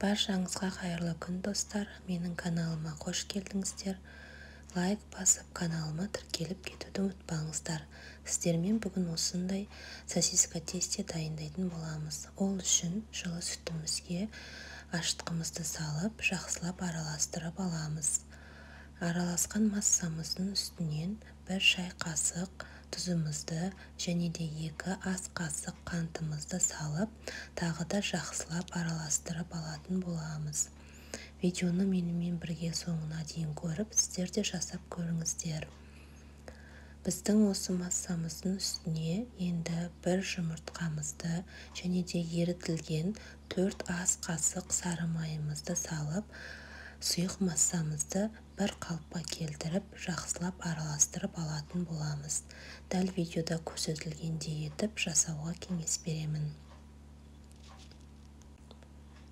Баршаңызға қайырлы күн достар, менің каналыма қош келдіңіздер. Лайк басып каналыма тіркеліп кетуді ұмытпаңыздар. Сіздермен бүгін осындай сосиска тесте дайындайтын боламыз. Ол үшін жылы сүтімізге ашытқымызды салып, жақсылап араластырып аламыз. Араласқан массамыздың үстінен 1 шай қасық тұзымызды және де 2 ас қасық қантымызды салып, тағы да жақсылап араластырып алатын боламыз. Видеоны менімен бірге соңына дейін көріп, сіздер де жасап көріңіздер. Біздің осы массамыздың үстіне енді 1 жұмыртқамызды және де ерітілген 4 ас қасық сары майымызды салып, сұйық массамызды бір қалыпқа келтіріп, жақсылап араластырып алатын боламыз. Дәл видеода көрсетілгендей етіп жасауға кеңес беремін.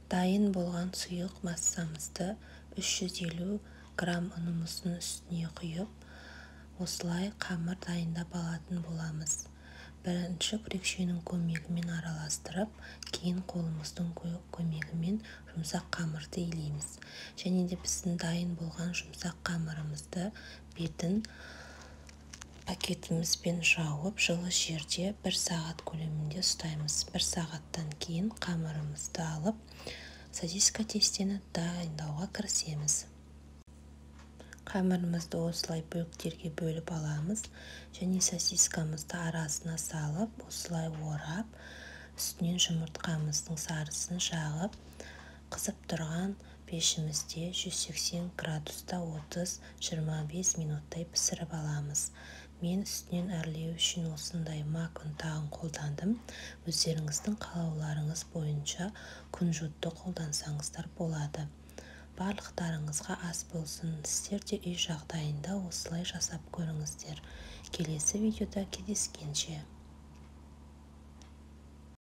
Дайын болған сұйық массамызды 350 грамм ұнымыздың үстіне құйып, осылай қамыр дайындап алатын боламыз. Бірінші күрекшенің көмегімен араластырып, кейін қолымыздың көмегімен жұмсақ қамырды илейміз. Және де біздің дайын болған жұмсақ қамырымызды бетін пакетімізбен жауып, жылы жерде 1 сағат көлемінде ұстаймыз. 1 сағаттан кейін қамырымызды алып, сосиска тестені дайындауға кірісеміз. Қамырымызды осылай бөліктерге бөліп аламыз және сосискамызды арасына салып, осылай орап, үстінен жұмыртқамыздың сарысын жағып, қызып тұрған пешімізде 180 градуста 30-25 минуттай пісіріп аламыз. Мен үстінен әрлеу үшін осындай мак ұнтағын қолдандым. Өздеріңіздің қалауларыңыз бойынша күнжутты қолдансаңыздар болады. Барлықтарыңызға ас болсын, сіздер де үй жағдайында осылай жасап көріңіздер. Келесі видеода кездескенше.